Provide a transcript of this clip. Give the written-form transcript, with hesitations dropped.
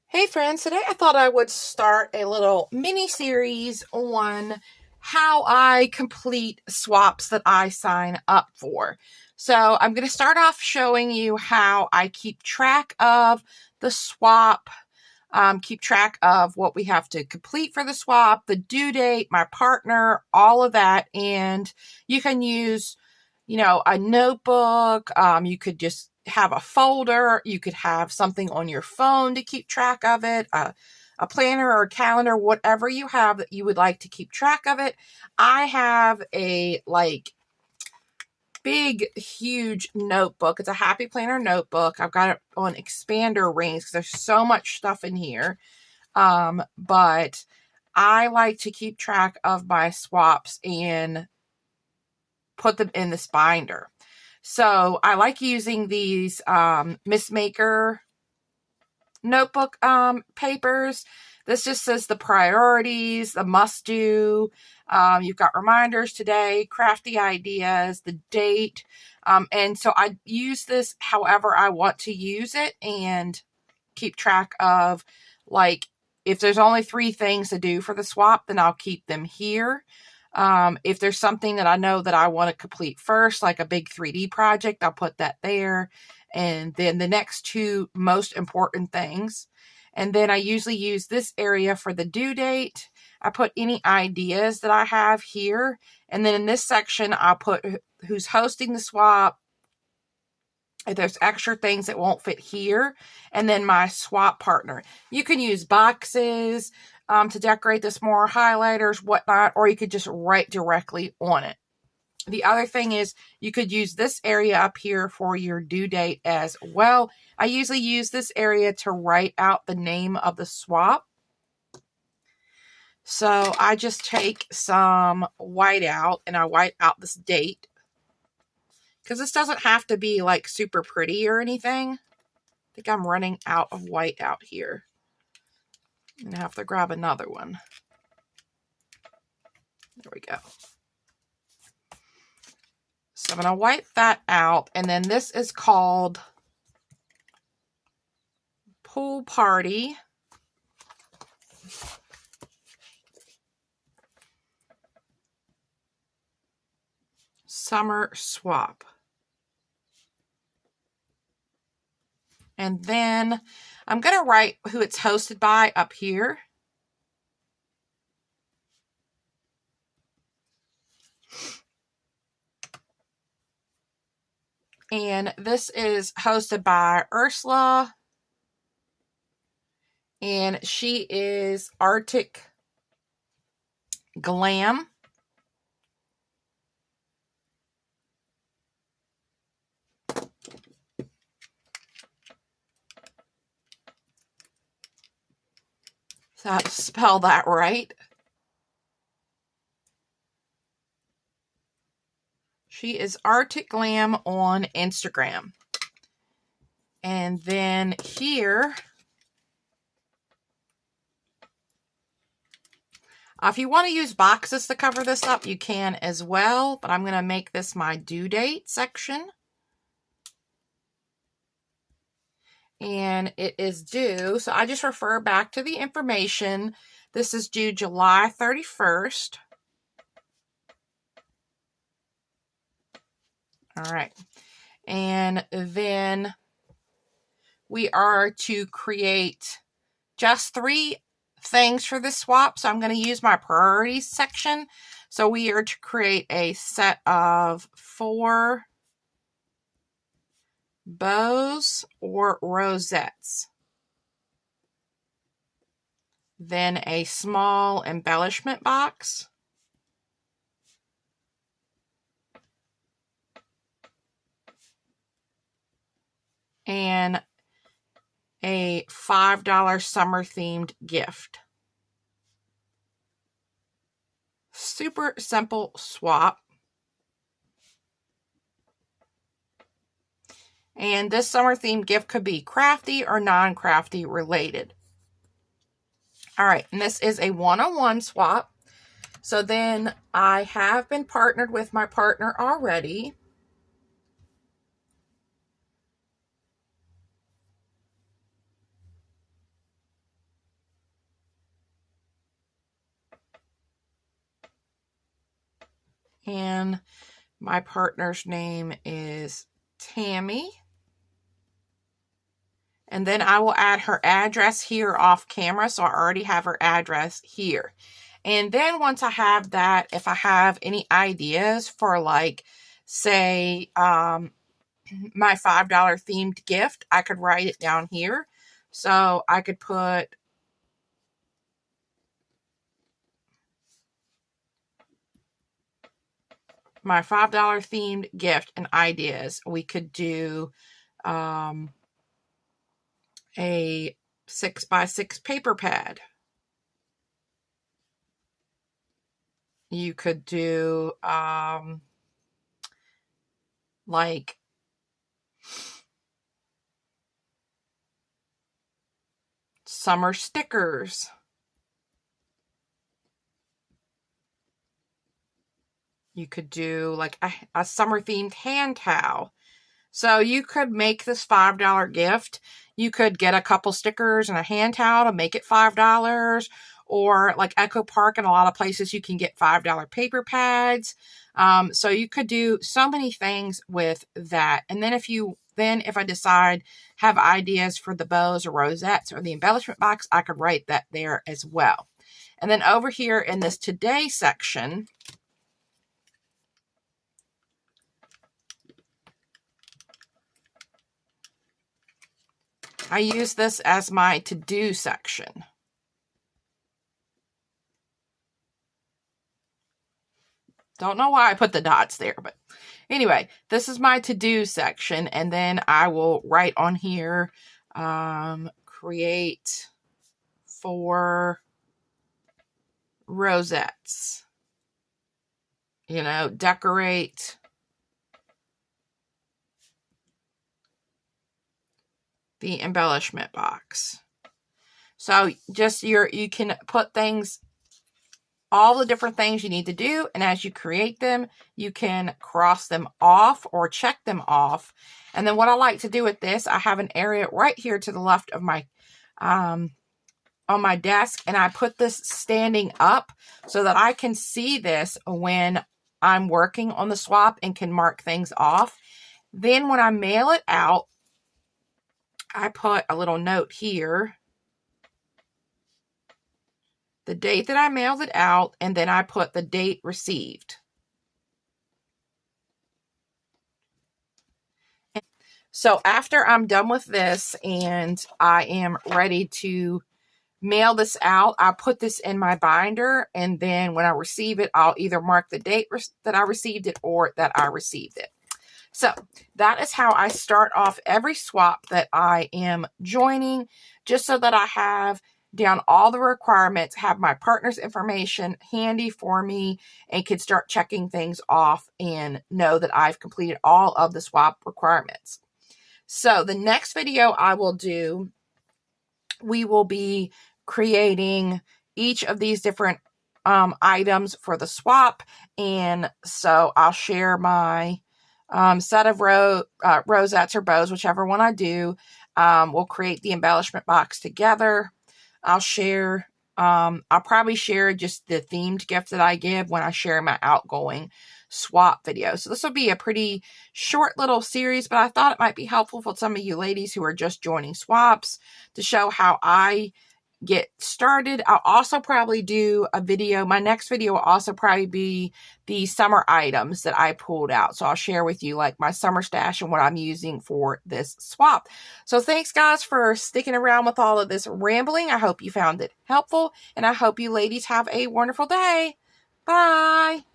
Hey friends, today I thought I would start a little mini series on how I complete swaps that I sign up for. So I'm going to start off showing you how I keep track of the swap, keep track of what we have to complete for the swap, the due date, my partner, all of that. And you can use, a notebook. You could just have a folder. You could have something on your phone to keep track of it, a planner or a calendar, whatever you have that you would like to keep track of it. I have a big, huge notebook. It's a Happy Planner notebook. I've got it on expander rings because there's so much stuff in here. But I like to keep track of my swaps and put them in this binder. So I like using these Miss Maker notebook papers. This just says the priorities, the must do. You've got reminders today, crafty ideas, the date. And so I use this however I want to use it and keep track of, like, if there's only 3 things to do for the swap, then I'll keep them here. If there's something that I know that I want to complete first, like a big 3D project, I'll put that there. And then the next 2 most important things. And then I usually use this area for the due date. I put any ideas that I have here. And then in this section, I'll put who's hosting the swap. If there's extra things that won't fit here. And then my swap partner. You can use boxes to decorate this more, highlighters, whatnot, or you could just write directly on it. The other thing is you could use this area up here for your due date as well. I usually use this area to write out the name of the swap. So I just take some white out and I white out this date. Because this doesn't have to be like super pretty or anything. I think I'm running out of white out here. I'm going to have to grab another one. There we go. So I'm going to wipe that out. And then this is called Pool Party. Summer Swap. And then I'm going to write who it's hosted by up here. And this is hosted by Ursula. And she is Arctic Glam. So I have to spell that right. She is Arctic Glam on Instagram. And then here, if you want to use boxes to cover this up, you can as well. But I'm going to make this my due date section. And it is due, so I just refer back to the information. This is due July 31st. All right. And then we are to create just 3 things for this swap. So I'm going to use my priorities section. So we are to create a set of 4 bows or rosettes. Then a small embellishment box. And a $5 summer themed gift. Super simple swap. And this summer themed gift could be crafty or non-crafty related. All right, and this is a one-on-one swap. So then I have been partnered with my partner already. And my partner's name is Tammy. And then I will add her address here off camera. So I already have her address here. And then once I have that, if I have any ideas for, like, say, my $5 themed gift, I could write it down here. So I could put my $5 themed gift and ideas. We could do a 6x6 paper pad. You could do like summer stickers. You could do like a summer themed hand towel. So you could make this $5 gift. You could get a couple stickers and a hand towel to make it $5. Or like Echo Park and a lot of places you can get $5 paper pads. So you could do so many things with that. And then if I decide have ideas for the bows or rosettes or the embellishment box, I could write that there as well. And then over here in this today section, I use this as my to-do section. Don't know why I put the dots there, but anyway, this is my to-do section. And then I will write on here, create 4 rosettes. You know, decorate the embellishment box. So just you can put things, all the different things you need to do, and as you create them, you can cross them off or check them off. And then what I like to do with this, I have an area right here to the left of my on my desk, and I put this standing up so that I can see this when I'm working on the swap and can mark things off. Then when I mail it out, I put a little note here, the date that I mailed it out, and then I put the date received. And so after I'm done with this and I am ready to mail this out, I put this in my binder, and then when I receive it, I'll either mark the date that I received it or that I received it. So that is how I start off every swap that I am joining, just so that I have down all the requirements, have my partner's information handy for me, and can start checking things off and know that I've completed all of the swap requirements. So the next video I will do, we will be creating each of these different items for the swap. And so I'll share my set of rosettes or bows, whichever one I do. We'll create the embellishment box together. I'll probably share just the themed gift that I give when I share my outgoing swap video. So this will be a pretty short little series, but I thought it might be helpful for some of you ladies who are just joining swaps to show how I get started. I'll also probably do a video. My next video will also probably be the summer items that I pulled out. So I'll share with you like my summer stash and what I'm using for this swap. So thanks guys for sticking around with all of this rambling. I hope you found it helpful, and I hope you ladies have a wonderful day. Bye.